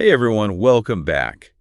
Hey everyone, welcome back.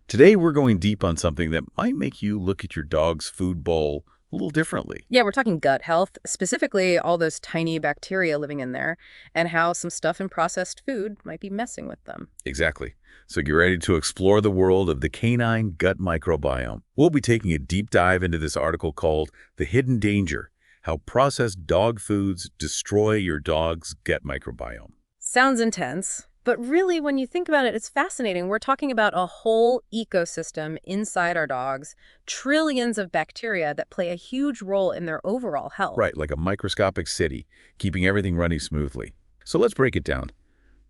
Today we're going deep on something that might make you look at your dog's food bowl a little differently. Yeah, we're talking gut health, specifically all those tiny bacteria living in there, and how some stuff in processed food might be messing with them. Exactly. So get ready to explore the world of the canine gut microbiome. We'll be taking a deep dive into this article called The Hidden Danger: How Processed Dog Foods Destroy Your Dog's Gut Microbiome. Sounds intense, but really, when you think about it, it's fascinating. We're talking about a whole ecosystem inside our dogs, trillions of bacteria that play a huge role in their overall health. Right, like a microscopic city, keeping everything running smoothly. So let's break it down.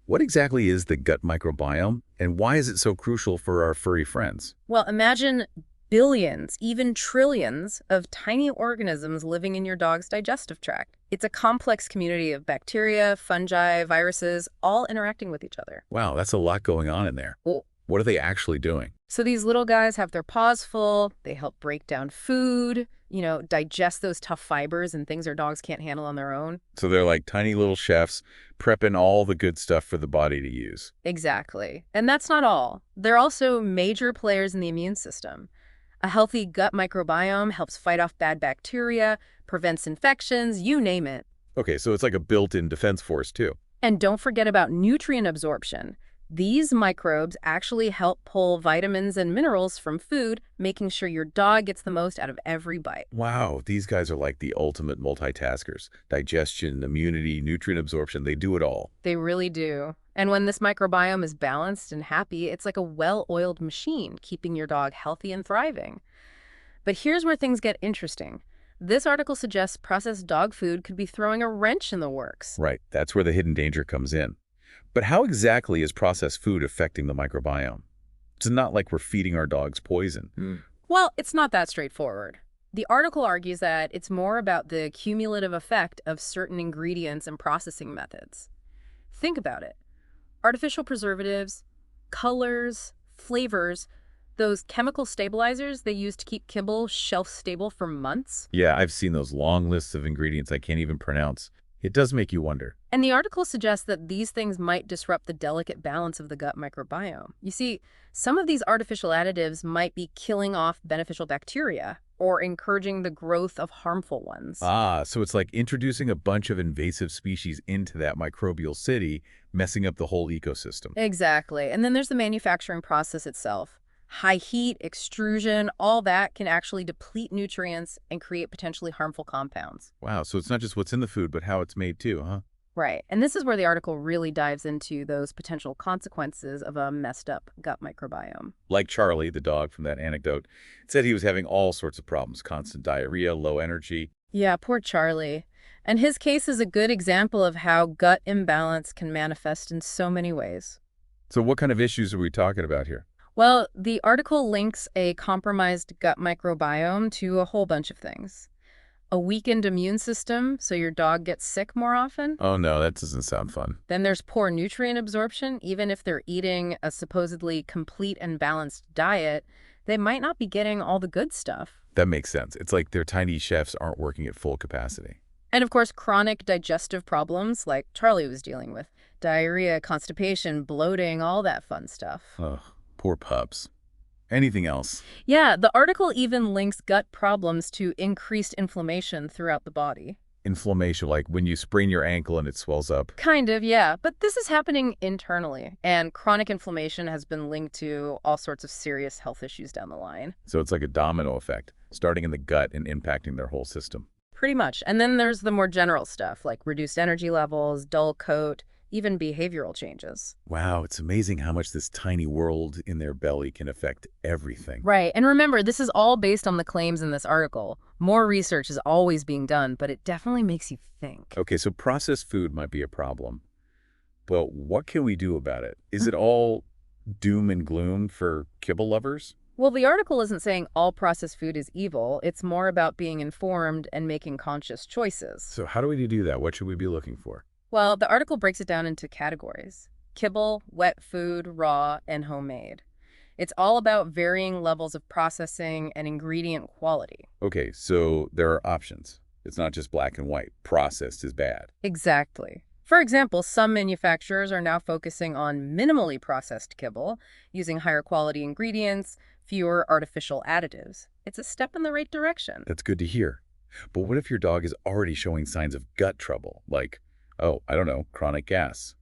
What exactly is the gut microbiome, and why is it so crucial for our furry friends? Well, imagine billions, even trillions of tiny organisms living in your dog's digestive tract. It's a complex community of bacteria, fungi, viruses, all interacting with each other. Wow, that's a lot going on in there. Oh. What are they actually doing? So these little guys have their paws full, they help break down food, digest those tough fibers and things our dogs can't handle on their own. So they're like tiny little chefs prepping all the good stuff for the body to use. Exactly. And that's not all. They're also major players in the immune system. A healthy gut microbiome helps fight off bad bacteria, prevents infections, you name it. Okay, so it's like a built-in defense force too. And don't forget about nutrient absorption. These microbes actually help pull vitamins and minerals from food, making sure your dog gets the most out of every bite. Wow, these guys are like the ultimate multitaskers. Digestion, immunity, nutrient absorption, they do it all. They really do. And when this microbiome is balanced and happy, it's like a well-oiled machine, keeping your dog healthy and thriving. But here's where things get interesting. This article suggests processed dog food could be throwing a wrench in the works. Right, that's where the hidden danger comes in. But how exactly is processed food affecting the microbiome? It's not like we're feeding our dogs poison. Well, it's not that straightforward. The article argues that it's more about the cumulative effect of certain ingredients and processing methods. Think about it. Artificial preservatives, colors, flavors, those chemical stabilizers they use to keep kibble shelf-stable for months. Yeah, I've seen those long lists of ingredients I can't even pronounce. It does make you wonder. And the article suggests that these things might disrupt the delicate balance of the gut microbiome. You see, some of these artificial additives might be killing off beneficial bacteria or encouraging the growth of harmful ones. Ah, so it's like introducing a bunch of invasive species into that microbial city, messing up the whole ecosystem. Exactly. And then there's the manufacturing process itself. High heat, extrusion, all that can actually deplete nutrients and create potentially harmful compounds. Wow, so it's not just what's in the food, but how it's made too, huh? Right. And this is where the article really dives into those potential consequences of a messed up gut microbiome. Like Charlie, the dog from that anecdote, said he was having all sorts of problems, constant diarrhea, low energy. Yeah, poor Charlie. And his case is a good example of how gut imbalance can manifest in so many ways. So what kind of issues are we talking about here? Well, the article links a compromised gut microbiome to a whole bunch of things. A weakened immune system, so your dog gets sick more often. Oh no, that doesn't sound fun. Then there's poor nutrient absorption. Even if they're eating a supposedly complete and balanced diet, they might not be getting all the good stuff. That makes sense. It's like their tiny chefs aren't working at full capacity. And of course, chronic digestive problems like Charlie was dealing with. Diarrhea, constipation, bloating, all that fun stuff. Ugh, poor pups. Anything else? Yeah, the article even links gut problems to increased inflammation throughout the body. Inflammation, like when you sprain your ankle and it swells up. Kind of, yeah. But this is happening internally, and chronic inflammation has been linked to all sorts of serious health issues down the line. So it's like a domino effect, starting in the gut and impacting their whole system. Pretty much. And then there's the more general stuff, like reduced energy levels, dull coat, even behavioral changes. Wow, it's amazing how much this tiny world in their belly can affect everything. Right. And remember, this is all based on the claims in this article. More research is always being done, but it definitely makes you think. Okay, so processed food might be a problem, but what can we do about it? Is it all doom and gloom for kibble lovers? Well, the article isn't saying all processed food is evil. It's more about being informed and making conscious choices. So how do we do that? What should we be looking for? Well, the article breaks it down into categories: kibble, wet food, raw, and homemade. It's all about varying levels of processing and ingredient quality. Okay, so there are options. It's not just black and white. Processed is bad. Exactly. For example, some manufacturers are now focusing on minimally processed kibble, using higher quality ingredients, fewer artificial additives. It's a step in the right direction. That's good to hear. But what if your dog is already showing signs of gut trouble, like, oh, I don't know, chronic gas,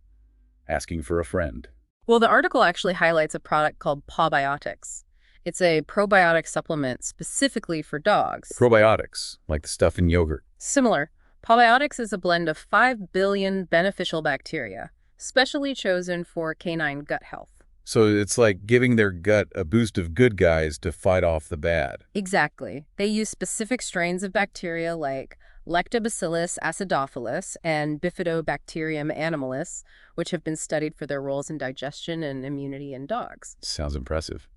asking for a friend? Well, the article actually highlights a product called Pawbiotix. It's a probiotic supplement specifically for dogs. Probiotics, like the stuff in yogurt. Similar, Pawbiotix is a blend of 5 billion beneficial bacteria, specially chosen for canine gut health. So it's like giving their gut a boost of good guys to fight off the bad. Exactly. They use specific strains of bacteria like Lactobacillus acidophilus and Bifidobacterium animalis, which have been studied for their roles in digestion and immunity in dogs. Sounds impressive.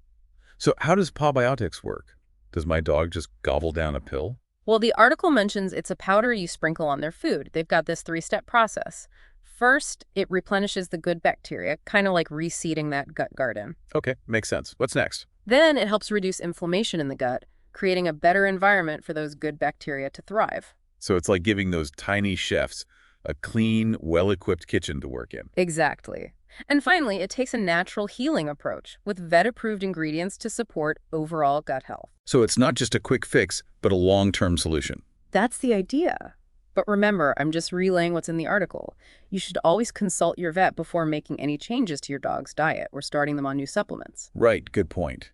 So how does Pawbiotix work? Does my dog just gobble down a pill? Well, the article mentions it's a powder you sprinkle on their food. They've got this 3-step process. First, it replenishes the good bacteria, kind of like reseeding that gut garden. Okay, makes sense. What's next? Then it helps reduce inflammation in the gut, creating a better environment for those good bacteria to thrive. So it's like giving those tiny chefs a clean, well-equipped kitchen to work in. Exactly. And finally, it takes a natural healing approach with vet-approved ingredients to support overall gut health. So it's not just a quick fix, but a long-term solution. That's the idea. But remember, I'm just relaying what's in the article. You should always consult your vet before making any changes to your dog's diet or starting them on new supplements. Right, good point.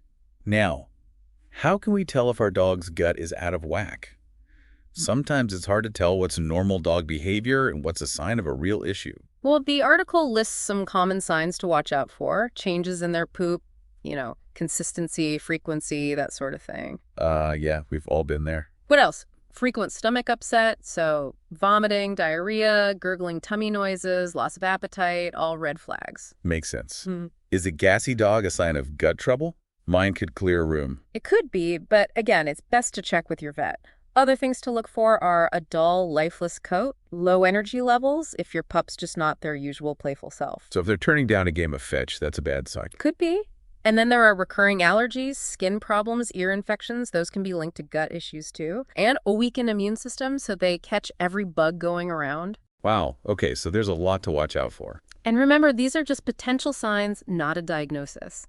Now, how can we tell if our dog's gut is out of whack? Sometimes it's hard to tell what's normal dog behavior and what's a sign of a real issue. Well, the article lists some common signs to watch out for. Changes in their poop, consistency, frequency, that sort of thing. Yeah, we've all been there. What else? Frequent stomach upset, so vomiting, diarrhea, gurgling tummy noises, loss of appetite, all red flags. Makes sense. Is a gassy dog a sign of gut trouble? Mine could clear a room. It could be, but again, it's best to check with your vet. Other things to look for are a dull, lifeless coat, low energy levels if your pup's just not their usual playful self. So if they're turning down a game of fetch, that's a bad sign. Could be. And then there are recurring allergies, skin problems, ear infections. Those can be linked to gut issues too. And a weakened immune system, so they catch every bug going around. Wow. Okay, so there's a lot to watch out for. And remember, these are just potential signs, not a diagnosis.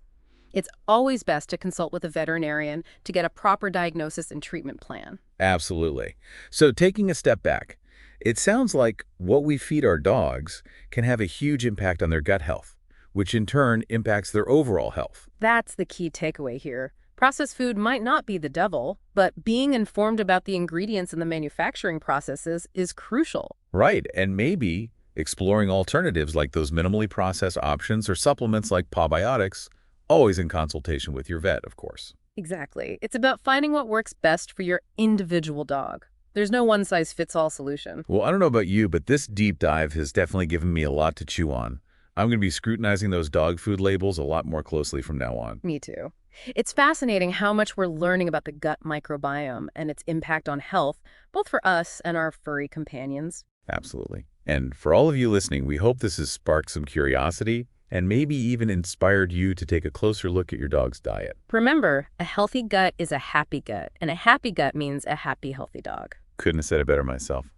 It's always best to consult with a veterinarian to get a proper diagnosis and treatment plan. Absolutely. So taking a step back, it sounds like what we feed our dogs can have a huge impact on their gut health, which in turn impacts their overall health. That's the key takeaway here. Processed food might not be the devil, but being informed about the ingredients and the manufacturing processes is crucial. Right, and maybe exploring alternatives like those minimally processed options or supplements like Pawbiotix, always in consultation with your vet, of course. Exactly. It's about finding what works best for your individual dog. There's no one-size-fits-all solution. Well, I don't know about you, but this deep dive has definitely given me a lot to chew on. I'm going to be scrutinizing those dog food labels a lot more closely from now on. Me too. It's fascinating how much we're learning about the gut microbiome and its impact on health, both for us and our furry companions. Absolutely. And for all of you listening, we hope this has sparked some curiosity and maybe even inspired you to take a closer look at your dog's diet. Remember, a healthy gut is a happy gut, and a happy gut means a happy, healthy dog. Couldn't have said it better myself.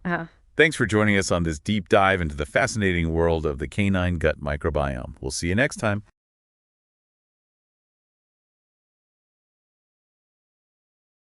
Thanks for joining us on this deep dive into the fascinating world of the canine gut microbiome. We'll see you next time.